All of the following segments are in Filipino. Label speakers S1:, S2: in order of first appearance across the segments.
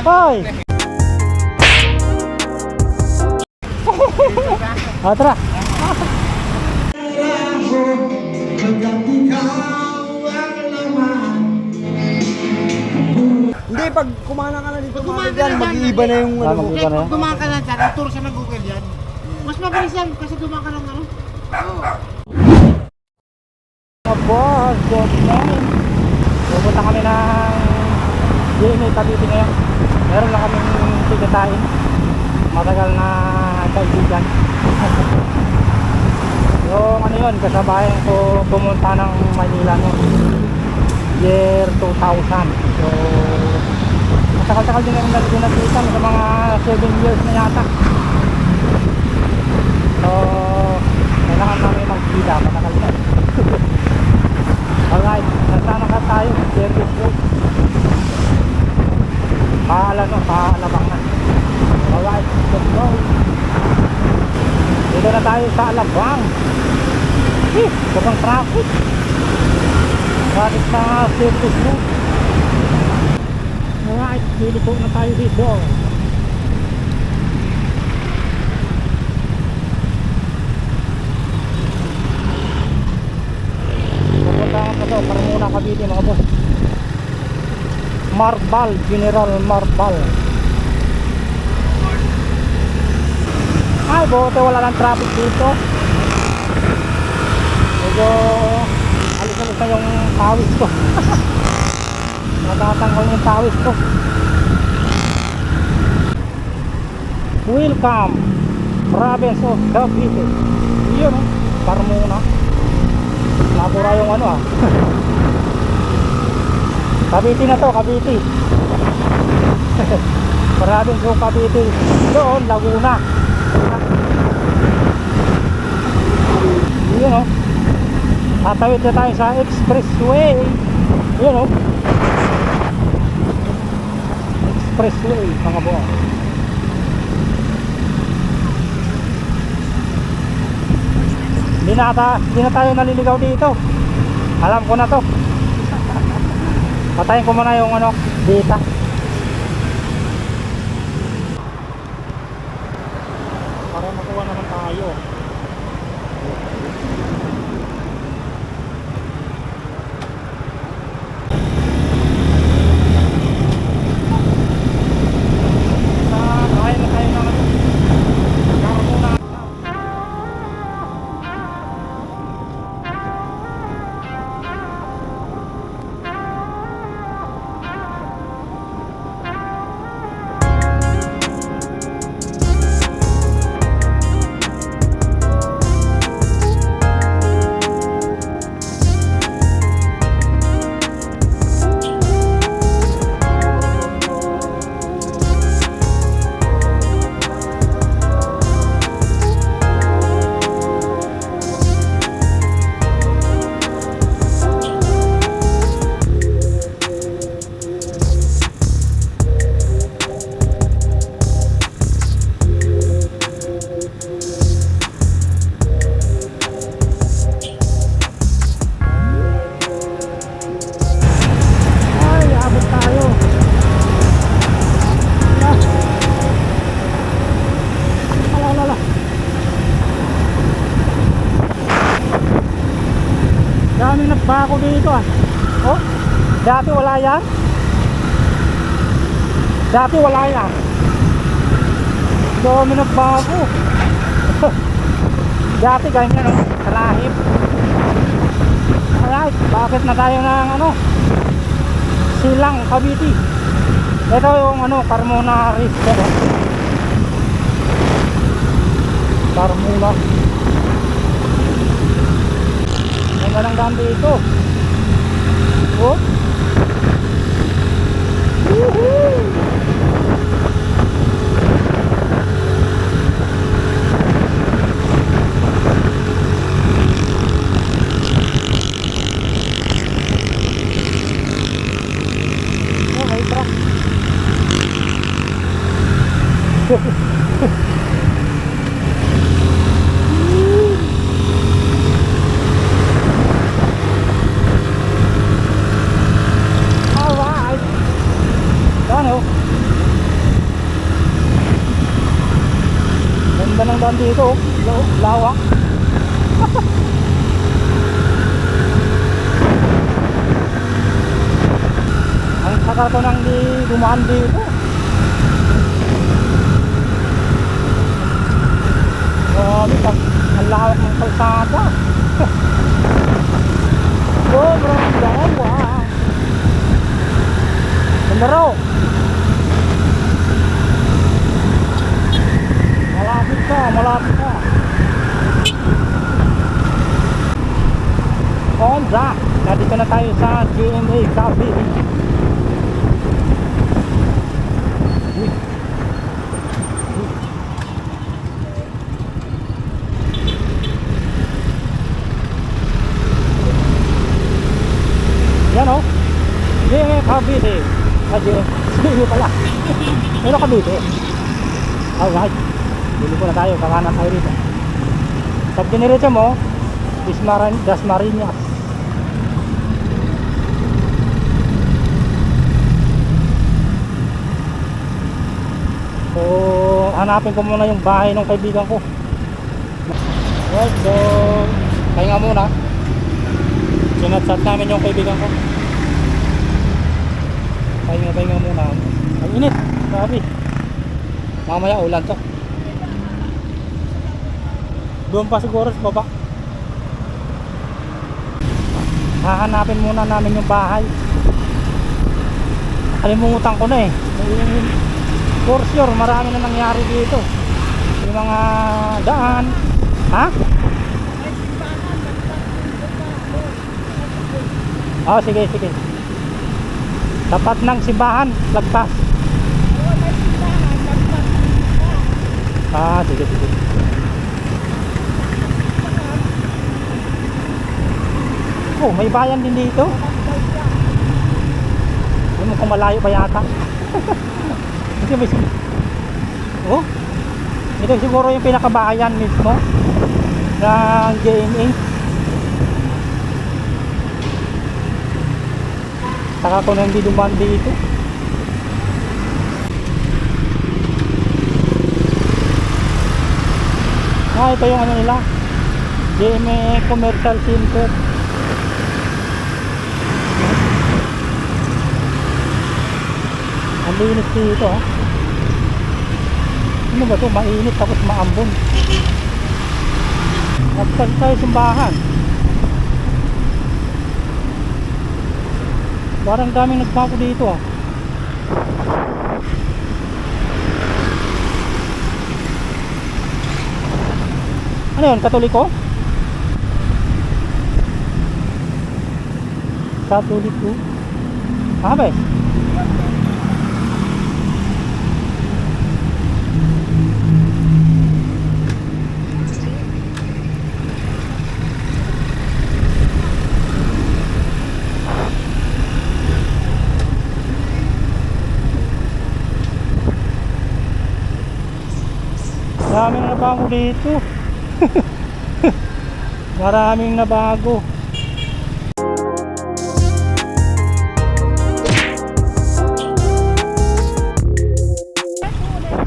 S1: Hoy! Tara!
S2: Hindi, pag kumana ka na dito, mag-iiba na yung ano.
S1: Mag-iiba na
S3: Pag dumaan ka na dyan, ang tour siya ng Google yan. Mas mabilis yan kasi dumaan ka ng ano.
S1: Boss, good morning. Pupunta kami ng GMA Cavite ngayon. Meron lang kaming tikitain. Matagal na kaibigan. Yung ano yun, kasabayan ko pumunta ng Manila no year 2000. So masakal-sakal din namin dito nakita sa mga 7 years na yata. So kailangan namin magkita, matagal na. Alright, nasana ka tayo, service road. Paalabang na. Alright, let's go. Dito na tayo sa Alabang. Sobrang traffic. Traffic sa service road. Alright, dito na tayo dito. Para muna Cavite mga boss. Marbal, General Marbal. Ay, bote wala lang traffic dito. Medyo alis-alis na yung pawis ko. Natatanggal yung pawis ko. Welcome, province of Cavite. Yun, para muna. Nabura yung ano Cavite na to, Cavite. Maraming yung Cavite. Doon, Laguna. Yun tatawid na tayo sa expressway. Yun expressway mga buwan. Hindi na tayo naliligaw dito. Alam ko na to. Patayin ko muna yung data. Para makuha naman tayo. Daming nagbako dito Oh, dati wala yan. Dami nagbako. Dati ganyan kalahip. Alright, bakit na tayo ng Silang Cavite. Ito yung Carmona River. Carmona. Walang daan dito. Oh. Woohoo! Oh, may truck. daan dito. Lawak. Ang saka ko nang di dumaan dito. Grabe, ang lawak ng kalsada. Sobrang lawak. Sandaro. Malapit ka, malapit ka. Honda. Nandito na tayo sa GMA Cavite. Yan o. GMA Cavite. GMA pala. Pero Cavite. Alright. Dili ko na tayo. Kakanan tayo rito. Pag diniretso mo, Dasmariñas. So, hanapin ko muna yung bahay ng kaibigan ko. Alright, so pahinga muna. Sinat-sat namin yung kaibigan ko. Pahinga muna. Ang init, sabi. Mamaya ulan to. Doon pa siguro sa baba. Hahanapin muna namin yung bahay. Kalimutan ko na eh. For sure, marami na nangyari dito. Yung mga daan. Ha? Oh, sige. Tapat ng simbahan, lagpas. Ah, sige. Oh, may bayan din dito. Hindi mo kung malayo pa yata. Kasi may... Oh, ito siguro yung pinakabahayan mismo ng GMA. Saka ko nang hindi dumaan dito. Ah, ito yung ano nila, GMA Commercial Center. Ang linis dito ha. Ano ba ito? Mainit tapos maambon. After tayo simbahan. Parang daming nagbago dito ah. Ano yun? Katoliko? Katoliko? Ah ba eh? Maraming nabago dito. Maraming nabago.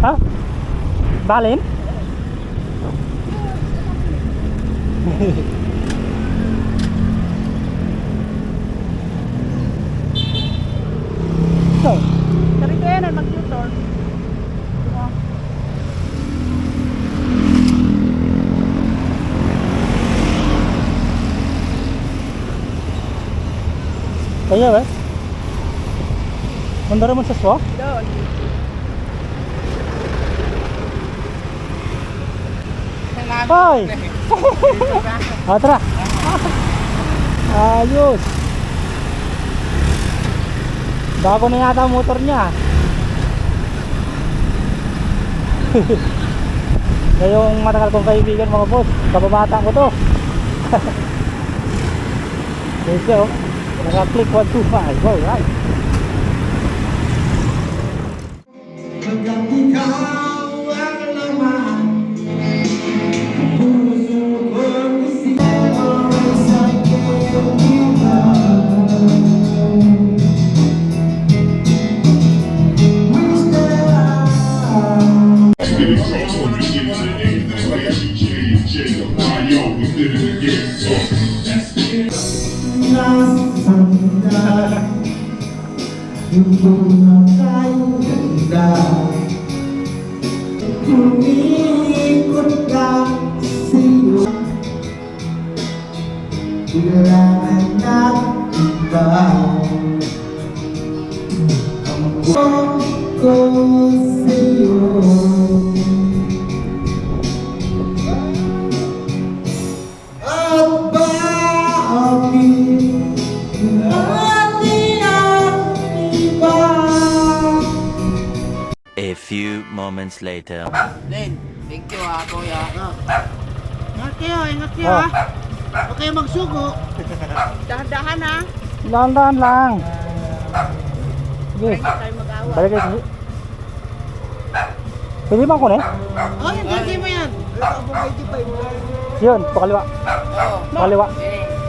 S1: Ha? Balin? So,
S4: Karito yan, mag-tutor.
S1: kaya ba? Mandara mo sa swa?
S4: Doon.
S1: Hoy! Ah, tara! Ayos! Bago na yata ang motor niya. Ngayong matagal kong kaibigan mga boss, kababata ko to. Kasi naka-click 125. Wow, right.
S2: sanda, yung tayong ganda. Umiikot lang sa'yo, kailangan natin ba? Ang buong ko sa'yo, at bakit natin ang iba?
S5: A few moments later.
S6: Len, thank you ha, kuya.
S3: Ingat kayo ha. Huwag kayo magsugo.
S4: Dahan-dahan ha.
S1: Dahan-dahan lang. Sige,
S4: Hindi tayo mag-awa.
S1: balik kayo. Pwede bang kunin?
S3: Oh, yung ganti mo yan.
S1: Yun, pakaliwa.
S6: Oo.
S1: Pakaliwa.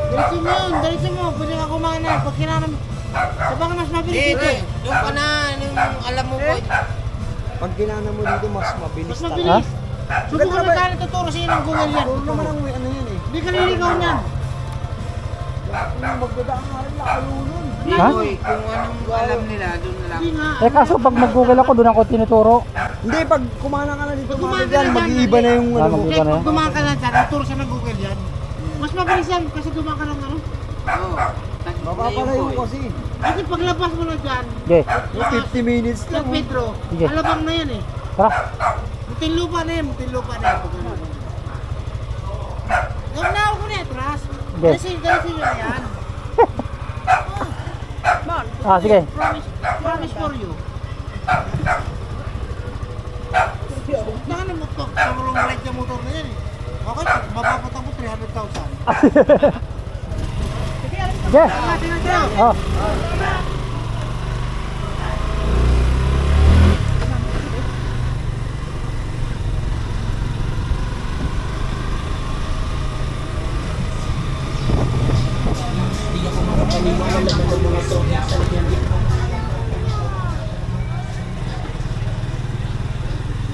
S3: Dalisin mo yun, dalisin mo. Pwede ka kumain na. Pag kinanam, sa baka mas mabilis dito eh.
S6: Doon ka na, nung alam mo po.
S2: Pag ginana mo dito, mas mabilis
S3: Mas
S2: talaga.
S3: mabilis. Subukan na tayo tuturo sa inyo ng Google yan.
S2: Puro naman ang may ano yan eh.
S3: Hindi ka liligaw niyan.
S2: Magdadaan nga rin nakalunod.
S1: Ha?
S6: Boy, kung anong alam nila, doon na lang.
S3: Hindi nga.
S1: Eh kaso pag nag-google ako, doon ako tinuturo.
S2: Hindi, pag kumana ka na dito,
S3: Pag kumana
S2: mga
S3: ka
S2: dyan,
S3: na dyan,
S2: mag-iiba na yung
S1: Ah,
S2: ano mo.
S1: mag-iiba.
S3: Kaya
S1: na yan?
S3: pag dumaan ka lang dyan, tuturo siya ng Google yan. Mas mabilis yan kasi dumaan ka lang ano.
S6: Oo.
S2: Mapapalayo kasi.
S3: Kasi paglabas mo na dyan,
S1: Sige,
S2: Yung 50 minutes
S3: San
S2: lang.
S3: Pedro,
S1: Sige.
S3: alabang na yan eh.
S1: tara.
S3: Muntinlupa na yan, muntinlupa na yan. Huwag na ako na atras.
S1: Sige.
S3: Dalisin nyo na yan.
S4: Mon,
S1: Ah, sige.
S3: Promise for you. Saan ang motor? Sa long ride na motor na yan eh. Okay, mapapatak mo 300,000.
S1: Sige.
S3: Tingnan kayo.
S1: Oh.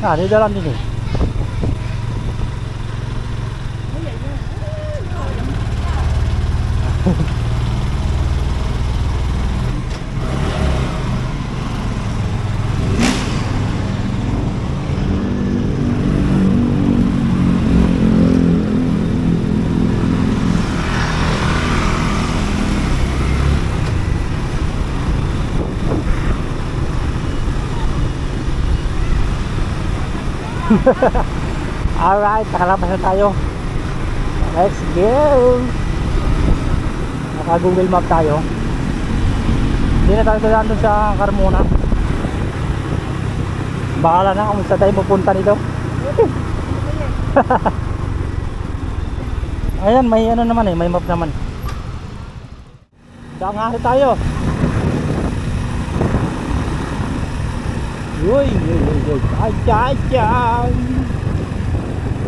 S1: Nah, di dalam ini. Alright, nakalabas na tayo. Let's go. Naka Google Map tayo. Hindi na tayo doon sa Carmona. Bahala na kung saan tayo pupunta nito. Ayan, may ano naman eh, may map naman. Saan nga tayo? Uy, ay, ay, ay.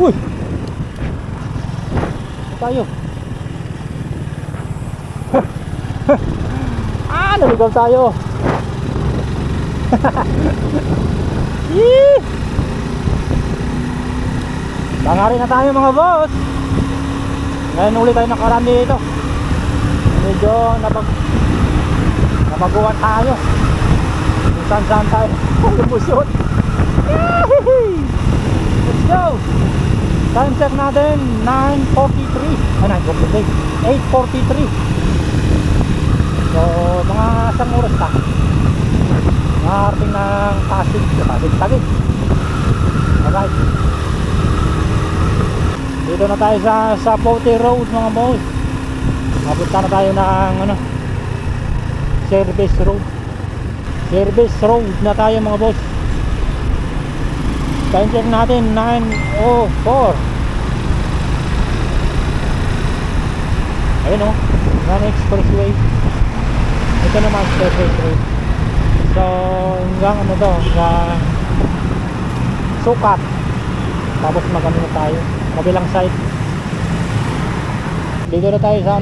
S1: Uy! Saan tayo? Naligaw tayo. Yee! Bangari na tayo mga boss. Ngayon ulit tayo nakaraan dito. Medyo nabaguan tayo. Kung saan tayo lumusot. Let's go. Time check natin 9:43. 8:43. So mga isang oras pa nakarating ng Pasig. Alright, dito na tayo sa Pote Road mga boss. Mapunta na tayo ng Service Road na tayo mga boss. Time check natin 9:04. Ayun o, Run Expressway. Ito naman Service Road. So hanggang hanggang Sukat. Tapos magano na tayo kabilang side. Dito na tayo sa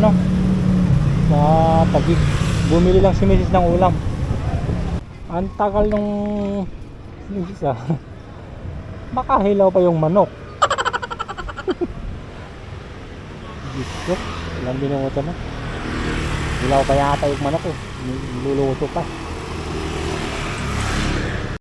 S1: sa Taguig. Bumili lang si Mrs. ng ulam. Ang tagal nung isa. Makahilaw pa yung manok. Dito, ilang minuto na. Ilaw pa yata yung manok eh. Luluto pa.